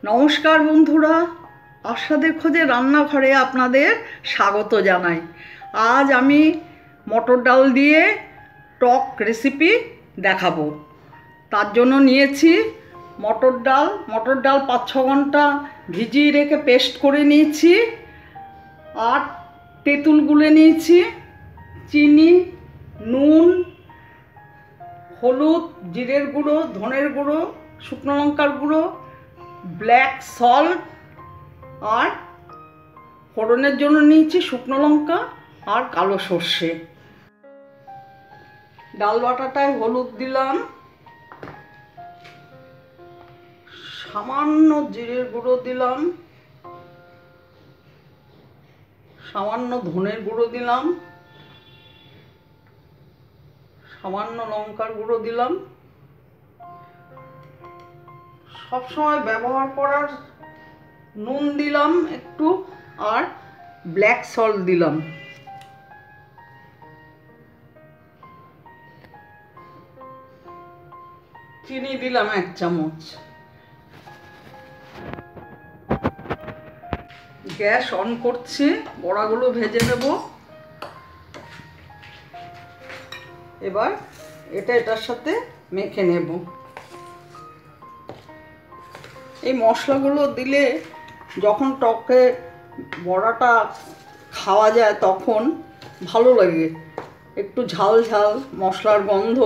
নমস্কার বন্ধুরা, আস্বাদের খোঁজে রান্নাঘরে আপনাদের স্বাগত জানাই। আজ আমি মটর ডাল দিয়ে টক রেসিপি দেখাবো। তার জন্য নিয়েছি মটর ডাল 5-6 ঘন্টা ভিজিয়ে রেখে পেস্ট করে নিয়েছি, আর তেঁতুল গুলে নিয়েছি, চিনি, নুন, হলুদ, জিরের গুঁড়ো, ধনের গুঁড়ো, শুকনো লঙ্কার গুঁড়ো, ব্ল্যাক সল্ট, আর ফোড়নের জন্য নিয়েছি শুকনো লঙ্কা আর কালো সর্ষে। ডাল বাটাটায় হলুদ দিলাম, সামান্য জিরের গুঁড়ো দিলাম, সামান্য ধনের গুঁড়ো দিলাম, সামান্য লঙ্কার গুঁড়ো দিলাম। সবসময় ব্যবহার করার নুন দিলাম একটু, আর ব্ল্যাক সল্ট দিলাম। চিনি দিলাম 1 চামচ। গ্যাস অন করছি, বড়াগুলো ভেজে নেব। এবার এটার সাথে মেখে নেব। এই মশলাগুলো দিলে যখন টকে বড়াটা খাওয়া যায় তখন ভালো লাগে, একটু ঝাল ঝাল মশলার গন্ধ।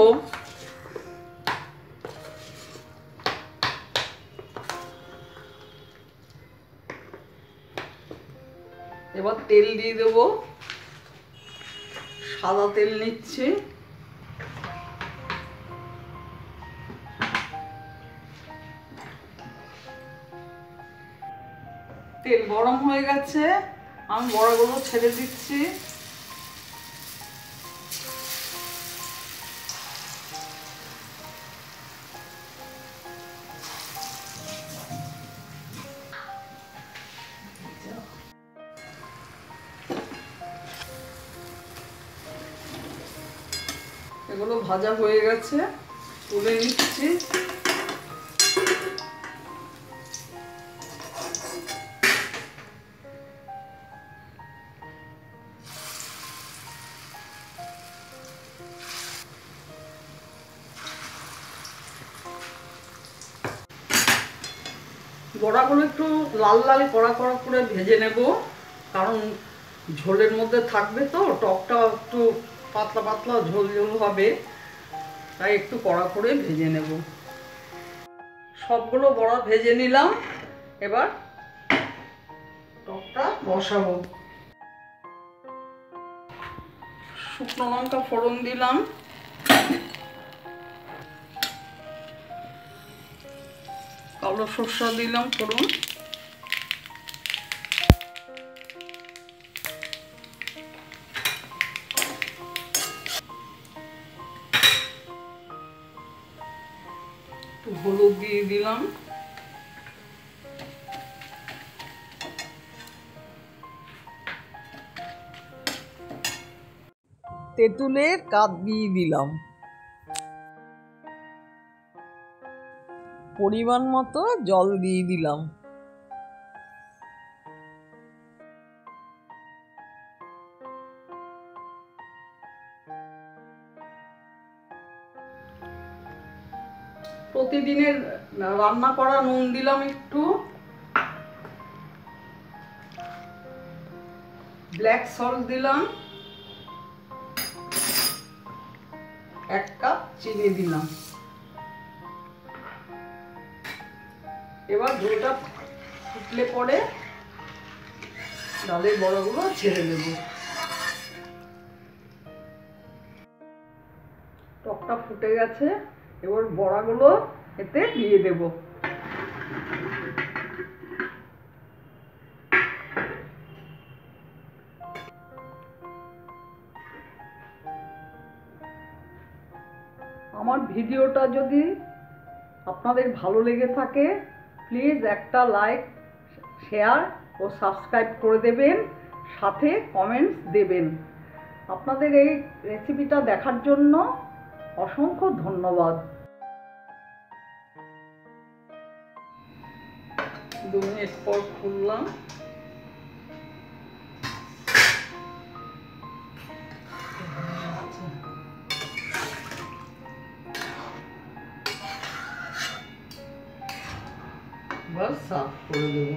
এবার তেল দিয়ে দেব, সাদা তেল নিচ্ছি। তেল গরম হয়ে গেছে, আমি বড়াগুলো ছেড়ে দিচ্ছি। এগুলো ভাজা হয়ে গেছে, তুলে নিচ্ছি। বড়াগুলো একটু লাল লাল কড়া কড়া করে ভেজে নেব, কারণ ঝোলের মধ্যে থাকবে তো, টকটা একটু পাতলা পাতলা ঝোল ঝোল হবে, তাই একটু কড়া করে ভেজে নেব। সবগুলো বড়া ভেজে নিলাম, এবার টকটা বসাবো। শুকনো লঙ্কা ফোড়ন দিলাম, কালো সর্ষে দিলাম ফোড়ন, একটু হলুদ দিয়ে দিলাম, তেঁতুলের কাপ দিয়ে দিলাম, পরিমাণ মতো জল দিয়ে দিলাম। প্রতিদিনের রান্না করা নুন দিলাম একটু, ব্ল্যাক সল্ট দিলাম, 1 কাপ চিনি দিলাম। এবার ঝোলটা ফুটলে পরে ডালের বড়াগুলো ছেড়ে দেব। টকটা ফুটে গেছে, এবার বড়াগুলো এতে দিয়ে দেব। আমার ভিডিওটা যদি আপনাদের ভালো লেগে থাকে, প্লিজ একটা লাইক, শেয়ার ও সাবস্ক্রাইব করে দেবেন, সাথে কমেন্টস দেবেন। আপনাদের এই রেসিপিটা দেখার জন্য অসংখ্য ধন্যবাদ। 2 মিনিট পর খুললাম। বাস সাফ করে দেবো।